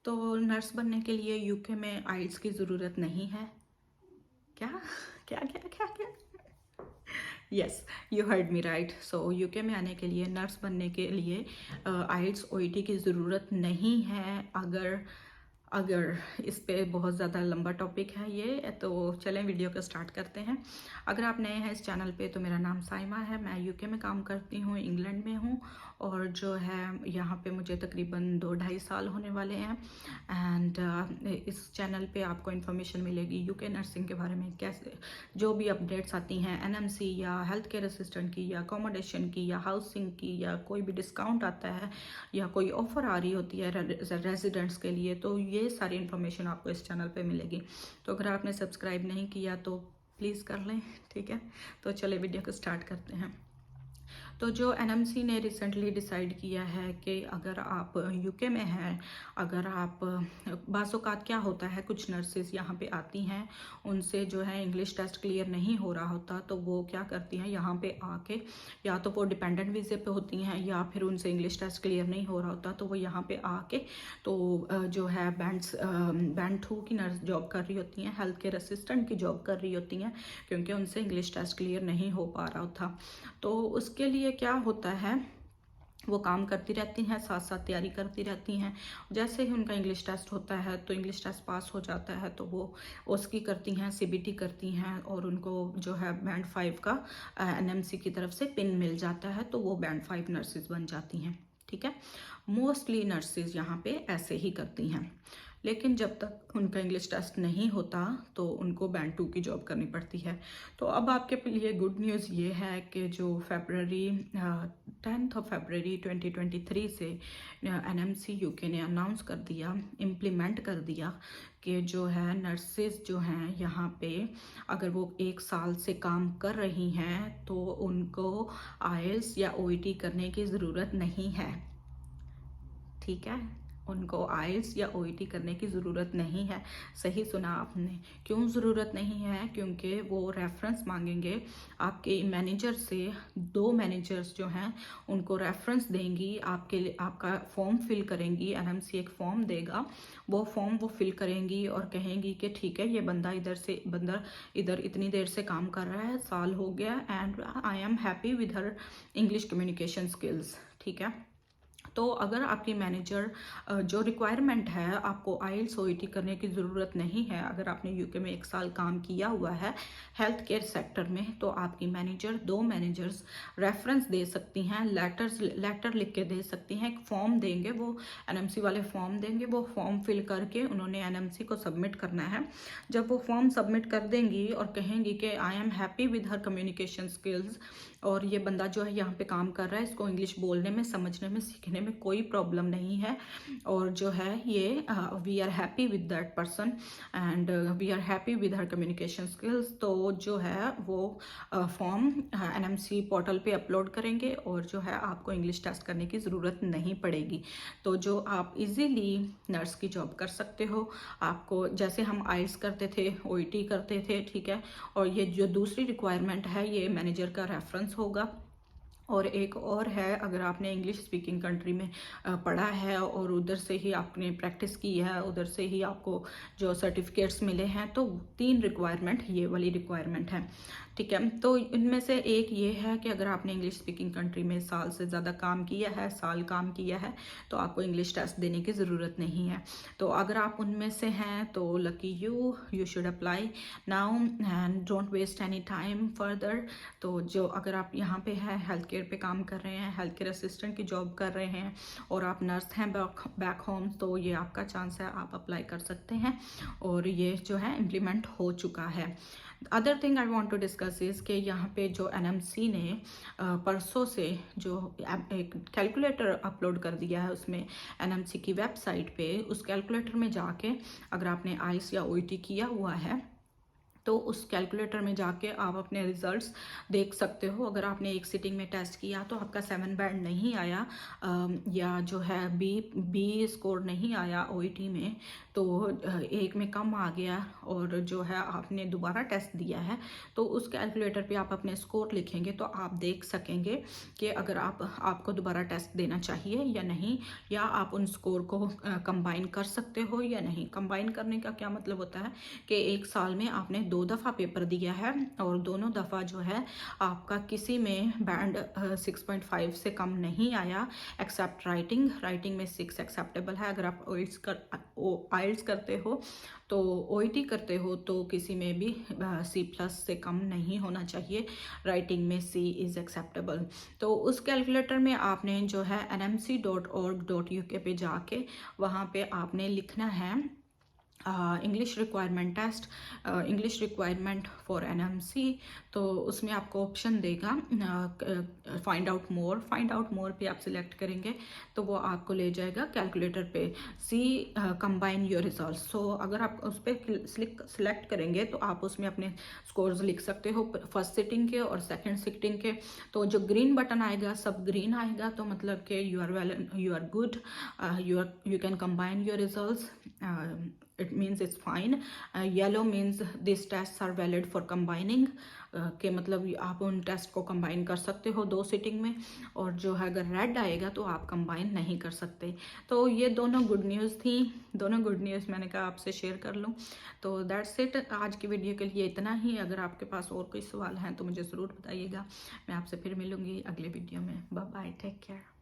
तो नर्स बनने के लिए यूके में आइल्स की ज़रूरत नहीं है क्या? क्या क्या क्या क्या? Yes, you heard me right. So UK में आने के लिए, नर्स बनने के लिए आइल्स ओईटी की ज़रूरत नहीं है। अगर अगर इस पे बहुत ज़्यादा लंबा टॉपिक है ये, तो चलें वीडियो को स्टार्ट करते हैं। अगर आप नए हैं इस चैनल पे, तो मेरा नाम साइमा है, मैं यूके में काम करती हूँ, इंग्लैंड में हूँ। और जो है यहाँ पे मुझे तकरीबन 2-2.5 साल होने वाले हैं। एंड इस चैनल पे आपको इन्फॉर्मेशन मिलेगी यूके नर्सिंग के बारे में, कैसे जो भी अपडेट्स आती हैं एनएमसी या हेल्थ केयर असिस्टेंट की या अकोमोडेशन की या हाउसिंग की, या कोई भी डिस्काउंट आता है या कोई ऑफ़र आ रही होती है रेजिडेंट्स के लिए, तो ये सारी इन्फॉर्मेशन आपको इस चैनल पे मिलेगी। तो अगर आपने सब्सक्राइब नहीं किया तो प्लीज़ कर लें, ठीक है। तो चले वीडियो को स्टार्ट करते हैं। तो जो एनएमसी ने रिसेंटली डिसाइड किया है कि अगर आप यूके में हैं, अगर आप बाज़-औक़ात क्या होता है, कुछ नर्सेज यहाँ पे आती हैं, उनसे जो है इंग्लिश टेस्ट क्लियर नहीं हो रहा होता, तो वो क्या करती हैं यहाँ पे आके, या तो वो डिपेंडेंट वीज़े पे होती हैं या फिर उनसे इंग्लिश टेस्ट क्लियर नहीं हो रहा होता, तो वो यहाँ पे आके तो जो है बैंड 2 की नर्स जॉब कर रही होती हैं, हेल्थ केयर असिस्टेंट की जॉब कर रही होती हैं, क्योंकि उनसे इंग्लिश टेस्ट क्लियर नहीं हो पा रहा था। तो उसके लिए क्या होता है, वो काम करती रहती हैं, साथ साथ तैयारी करती रहती हैं। जैसे ही उनका इंग्लिश टेस्ट होता है, तो इंग्लिश टेस्ट पास हो जाता है, तो वो उसकी करती हैं, सीबीटी करती हैं, और उनको जो है बैंड 5 का एनएमसी की तरफ से पिन मिल जाता है, तो वो बैंड 5 नर्सेज बन जाती हैं, ठीक है। मोस्टली नर्सेज यहाँ पे ऐसे ही करती हैं। लेकिन जब तक उनका इंग्लिश टेस्ट नहीं होता, तो उनको बैंड 2 की जॉब करनी पड़ती है। तो अब आपके लिए गुड न्यूज़ ये है कि जो फरवरी 10 फरवरी 2023 से एनएमसी यूके ने अनाउंस कर दिया, इम्प्लीमेंट कर दिया कि जो है नर्सेज जो हैं यहाँ पे, अगर वो 1 साल से काम कर रही हैं, तो उनको आईएलटीएस या ओईटी करने की ज़रूरत नहीं है, ठीक है। उनको आईएलटीएस या ओईटी करने की ज़रूरत नहीं है। सही सुना आपने। क्यों ज़रूरत नहीं है? क्योंकि वो रेफरेंस मांगेंगे आपके मैनेजर से। 2 मैनेजर्स जो हैं उनको रेफरेंस देंगी, आपके लिए आपका फॉर्म फिल करेंगी। एनएमसी एक फॉर्म देगा, वो फॉर्म वो फिल करेंगी और कहेंगी कि ठीक है, ये बंदा इधर इतनी देर से काम कर रहा है, साल हो गया, and I am happy with her English communication skills, ठीक है। तो अगर आपकी मैनेजर जो रिक्वायरमेंट है, आपको आईएलटीएस ओईटी करने की ज़रूरत नहीं है, अगर आपने यूके में 1 साल काम किया हुआ है हेल्थ केयर सेक्टर में, तो आपकी मैनेजर 2 मैनेजर्स रेफरेंस दे सकती हैं, लेटर लिख के दे सकती हैं। एक फॉर्म देंगे, वो एनएमसी वाले फॉर्म देंगे, वो फॉर्म फिल करके उन्होंने एनएमसी को सबमिट करना है। जब वो फॉर्म सबमिट कर देंगी और कहेंगी कि I am happy with her communication skills, और ये बंदा जो है यहाँ पे काम कर रहा है, इसको इंग्लिश बोलने में, समझने में, सीखने में कोई प्रॉब्लम नहीं है, और जो है ये we are happy with that person and we are happy with her communication skills, तो जो है वो फॉर्म एनएमसी पोर्टल पे अपलोड करेंगे, और जो है आपको इंग्लिश टेस्ट करने की ज़रूरत नहीं पड़ेगी। तो जो आप इजीली नर्स की जॉब कर सकते हो। आपको जैसे हम आईएलटीएस करते थे, ओईटी करते थे, ठीक है। और ये जो दूसरी रिक्वायरमेंट है, ये मैनेजर का रेफरेंस होगा। और एक और है, अगर आपने इंग्लिश स्पीकिंग कंट्री में पढ़ा है और उधर से ही आपने प्रैक्टिस की है, उधर से ही आपको जो सर्टिफिकेट्स मिले हैं, तो 3 रिक्वायरमेंट ये वाली रिक्वायरमेंट है, ठीक है। तो इनमें से एक ये है कि अगर आपने इंग्लिश स्पीकिंग कंट्री में साल से ज़्यादा काम किया है, साल काम किया है, तो आपको इंग्लिश टेस्ट देने की ज़रूरत नहीं है। तो अगर आप उनमें से हैं, तो lucky you should apply now and don't waste any time further. तो जो अगर आप यहाँ पे हैं, हेल्थ केयर पे काम कर रहे हैं, हेल्थ केयर असिस्टेंट की जॉब कर रहे हैं, और आप नर्स हैं बैक होम, तो ये आपका चांस है, आप अप्लाई कर सकते हैं, और ये जो है इम्प्लीमेंट हो चुका है। Other thing I want to discuss is कि यहाँ पे जो एनएमसी ने परसों से जो एक कैलकुलेटर अपलोड कर दिया है, उसमें एनएमसी की वेबसाइट पे, उस कैलकुलेटर में जाके अगर आपने आईएलटीएस या ओईटी किया हुआ है, तो उस कैलकुलेटर में जाके आप अपने रिजल्ट्स देख सकते हो। अगर आपने एक सिटिंग में टेस्ट किया तो आपका 7 बैंड नहीं आया, या जो है बी स्कोर नहीं आया ओईटी में, तो एक में कम आ गया, और जो है आपने दोबारा टेस्ट दिया है, तो उस कैलकुलेटर पे आप अपने स्कोर लिखेंगे तो आप देख सकेंगे कि अगर आपको दोबारा टेस्ट देना चाहिए या नहीं, या आप उन स्कोर को कंबाइन कर सकते हो या नहीं। कंबाइन करने का क्या मतलब होता है कि एक साल में आपने 2 दफ़ा पेपर दिया है और दोनों दफ़ा जो है आपका किसी में बैंड 6.5 से कम नहीं आया, एक्सेप्ट राइटिंग में 6 एक्सेप्टेबल है। अगर आप आइल्स करते हो तो ओईटी करते हो तो किसी में भी C+ से कम नहीं होना चाहिए, राइटिंग में C इज़ एक्सेप्टेबल। तो उस कैलकुलेटर में आपने जो है nmc.org.uk पे जाके वहाँ पे आपने लिखना है English requirement test, English requirement for NMC. तो उसमें आपको ऑप्शन देगा फाइंड आउट मोर पे आप सिलेक्ट करेंगे तो वो आपको ले जाएगा कैलकुलेटर पे, सी कंबाइन योर रिजल्ट। सो अगर आप उस पर सिलेक्ट करेंगे तो आप उसमें अपने स्कोर्स लिख सकते हो, फर्स्ट सिटिंग के और सेकंड सिटिंग के। तो जो ग्रीन बटन आएगा सब ग्रीन आएगा, तो मतलब कि you are good, you can combine your results, it means it's fine. Yellow means these tests are valid for combining, के मतलब आप उन टेस्ट को कंबाइन कर सकते हो 2 सिटिंग में। और जो है अगर रेड आएगा तो आप कंबाइन नहीं कर सकते। तो ये दोनों गुड न्यूज़ थी, दोनों गुड न्यूज़ मैंने कहा आपसे शेयर कर लूँ। तो दैट्स इट, आज की वीडियो के लिए इतना ही। अगर आपके पास और कोई सवाल हैं तो मुझे ज़रूर बताइएगा। मैं आपसे फिर मिलूँगी अगले वीडियो में। Bye bye, take care.